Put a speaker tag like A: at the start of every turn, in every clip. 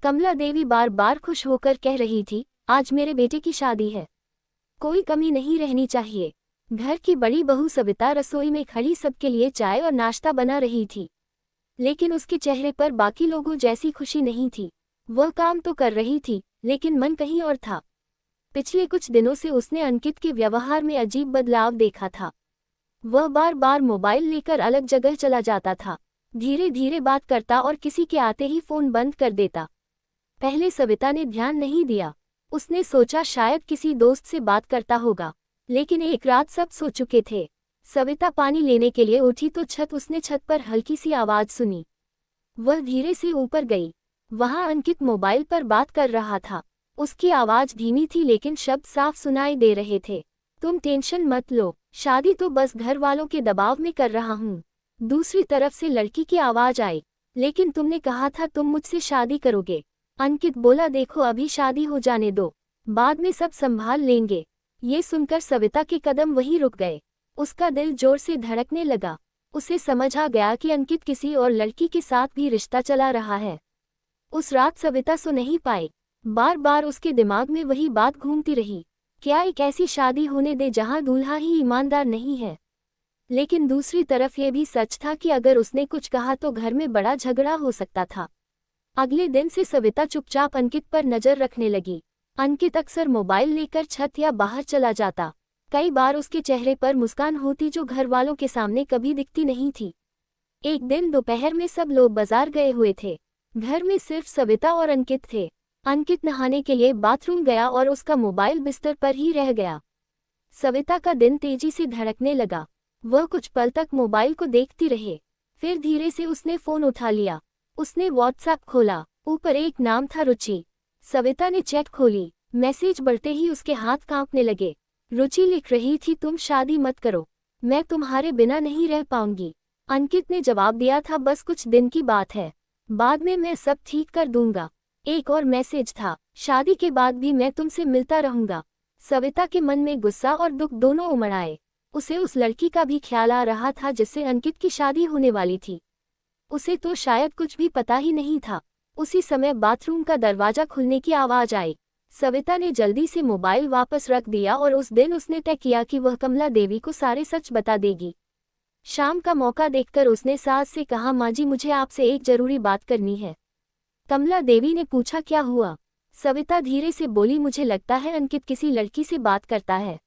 A: कमला देवी बार बार खुश होकर कह रही थी, आज मेरे बेटे की शादी है, कोई कमी नहीं रहनी चाहिए। घर की बड़ी बहू सविता रसोई में खड़ी सबके लिए चाय और नाश्ता बना रही थी, लेकिन उसके चेहरे पर बाकी लोगों जैसी खुशी नहीं थी। वह काम तो कर रही थी, लेकिन मन कहीं और था। पिछले कुछ दिनों से उसने अंकित के व्यवहार में अजीब बदलाव देखा था। वह बार बार मोबाइल लेकर अलग जगह चला जाता था, धीरे धीरे बात करता और किसी के आते ही फोन बंद कर देता। पहले सविता ने ध्यान नहीं दिया, उसने सोचा शायद किसी दोस्त से बात करता होगा, लेकिन एक रात सब सो चुके थे। सविता पानी लेने के लिए उठी तो उसने छत पर हल्की सी आवाज सुनी। वह धीरे से ऊपर गई, वहां अंकित मोबाइल पर बात कर रहा था। उसकी आवाज धीमी थी लेकिन शब्द साफ सुनाई दे रहे थे। तुम टेंशन मत लो, शादी तो बस घर वालों के दबाव में कर रहा हूँ। दूसरी तरफ से लड़की की आवाज आई, लेकिन तुमने कहा था तुम मुझसे शादी करोगे। अंकित बोला, देखो अभी शादी हो जाने दो, बाद में सब संभाल लेंगे। ये सुनकर सविता के कदम वहीं रुक गए। उसका दिल जोर से धड़कने लगा। उसे समझ आ गया कि अंकित किसी और लड़की के साथ भी रिश्ता चला रहा है। उस रात सविता सो नहीं पाई, बार बार उसके दिमाग में वही बात घूमती रही, क्या एक ऐसी शादी होने दे जहां दूल्हा ही ईमानदार नहीं है। लेकिन दूसरी तरफ ये भी सच था कि अगर उसने कुछ कहा तो घर में बड़ा झगड़ा हो सकता था। अगले दिन से सविता चुपचाप अंकित पर नजर रखने लगी। अंकित अक्सर मोबाइल लेकर छत या बाहर चला जाता। कई बार उसके चेहरे पर मुस्कान होती जो घर वालों के सामने कभी दिखती नहीं थी। एक दिन दोपहर में सब लोग बाजार गए हुए थे, घर में सिर्फ सविता और अंकित थे। अंकित नहाने के लिए बाथरूम गया और उसका मोबाइल बिस्तर पर ही रह गया। सविता का दिन तेजी से धड़कने लगा। वह कुछ पल तक मोबाइल को देखती रहे, फिर धीरे से उसने फोन उठा लिया। उसने व्हाट्सएप खोला, ऊपर एक नाम था, रुचि। सविता ने चैट खोली, मैसेज बढ़ते ही उसके हाथ कांपने लगे। रुचि लिख रही थी, तुम शादी मत करो, मैं तुम्हारे बिना नहीं रह पाऊंगी। अंकित ने जवाब दिया था, बस कुछ दिन की बात है, बाद में मैं सब ठीक कर दूंगा। एक और मैसेज था, शादी के बाद भी मैं तुमसे मिलता रहूंगा। सविता के मन में गुस्सा और दुख दोनों उमड़ आए। उसे उस लड़की का भी ख्याल आ रहा था जिससे अंकित की शादी होने वाली थी। उसे तो शायद कुछ भी पता ही नहीं था। उसी समय बाथरूम का दरवाजा खुलने की आवाज आई। सविता ने जल्दी से मोबाइल वापस रख दिया और उस दिन उसने तय किया कि वह कमला देवी को सारे सच बता देगी। शाम का मौका देखकर उसने सास से कहा, माँ जी मुझे आपसे एक जरूरी बात करनी है। कमला देवी ने पूछा, क्या हुआ? सविता धीरे से बोली, मुझे लगता है अंकित किसी लड़की से बात करता है।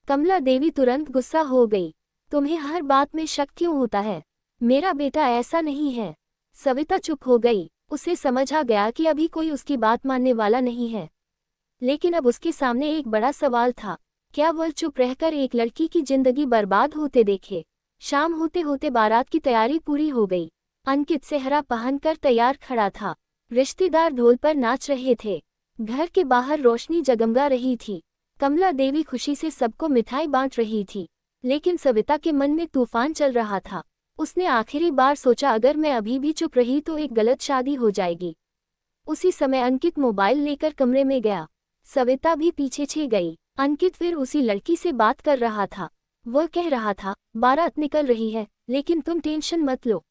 A: कमला देवी तुरंत गुस्सा हो गई, तुम्हें हर बात में शक क्यों होता है? मेरा बेटा ऐसा नहीं है। सविता चुप हो गई। उसे समझ आ गया कि अभी कोई उसकी बात मानने वाला नहीं है, लेकिन अब उसके सामने एक बड़ा सवाल था, क्या वह चुप रहकर एक लड़की की जिंदगी बर्बाद होते देखे? शाम होते होते बारात की तैयारी पूरी हो गई। अंकित सेहरा पहनकर तैयार खड़ा था, रिश्तेदार ढोल पर नाच रहे थे, घर के बाहर रोशनी जगमगा रही थी। कमला देवी खुशी से सबको मिठाई बांट रही थी, लेकिन सविता के मन में तूफान चल रहा था। उसने आखिरी बार सोचा, अगर मैं अभी भी चुप रही तो एक गलत शादी हो जाएगी। उसी समय अंकित मोबाइल लेकर कमरे में गया। सविता भी पीछे छे गई। अंकित फिर उसी लड़की से बात कर रहा था। वह कह रहा था, बारात निकल रही है, लेकिन तुम टेंशन मत लो,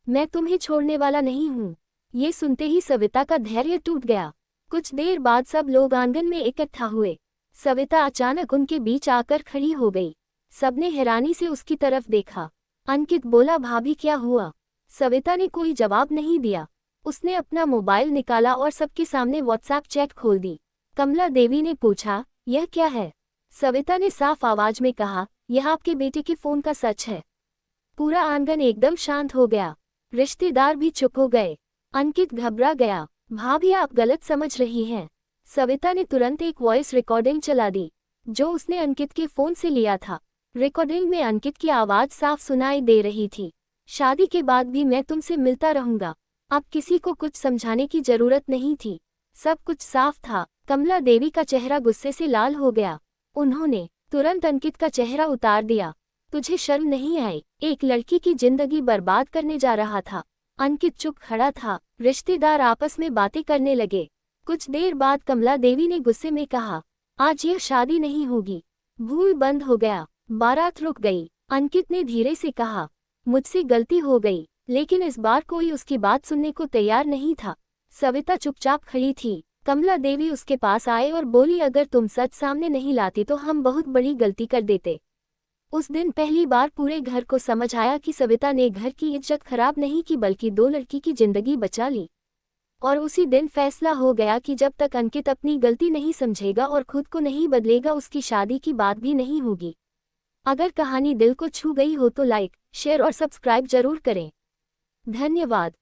A: मैं तुम्हें छोड़ने वाला नहीं हूँ। ये सुनते ही सविता का धैर्य टूट गया। कुछ देर बाद सब लोग आंगन में इकट्ठा हुए। सविता अचानक उनके बीच आकर खड़ी हो गई। सबने हैरानी से उसकी तरफ देखा। अंकित बोला, भाभी क्या हुआ? सविता ने कोई जवाब नहीं दिया। उसने अपना मोबाइल निकाला और सबके सामने व्हाट्सएप चैट खोल दी। कमला देवी ने पूछा, यह क्या है? सविता ने साफ आवाज में कहा, यह आपके बेटे के फोन का सच है। पूरा आंगन एकदम शांत हो गया। रिश्तेदार भी चुप हो गए। अंकित घबरा गया, भाभी आप गलत समझ रही हैं। सविता ने तुरंत एक वॉइस रिकॉर्डिंग चला दी, जो उसने अंकित के फोन से लिया था। रिकॉर्डिंग में अंकित की आवाज साफ सुनाई दे रही थी, शादी के बाद भी मैं तुमसे मिलता रहूंगा। अब किसी को कुछ समझाने की जरूरत नहीं थी, सब कुछ साफ था। कमला देवी का चेहरा गुस्से से लाल हो गया। उन्होंने तुरंत अंकित का चेहरा उतार दिया। तुझे शर्म नहीं आई? एक लड़की की जिंदगी बर्बाद करने जा रहा था। अंकित चुप खड़ा था। रिश्तेदार आपस में बातें करने लगे। कुछ देर बाद कमला देवी ने गुस्से में कहा, आज यह शादी नहीं होगी। भूल बंद हो गया। बारात रुक गई। अंकित ने धीरे से कहा, मुझसे गलती हो गई, लेकिन इस बार कोई उसकी बात सुनने को तैयार नहीं था। सविता चुपचाप खड़ी थी। कमला देवी उसके पास आए और बोली, अगर तुम सच सामने नहीं लाती तो हम बहुत बड़ी गलती कर देते। उस दिन पहली बार पूरे घर को समझ आया कि सविता ने घर की इज्जत खराब नहीं की बल्कि दो लड़की की जिंदगी बचा ली। और उसी दिन फैसला हो गया कि जब तक अंकित अपनी गलती नहीं समझेगा और खुद को नहीं बदलेगा उसकी शादी की बात भी नहीं होगी। अगर कहानी दिल को छू गई हो तो लाइक, शेयर और सब्सक्राइब जरूर करें। धन्यवाद।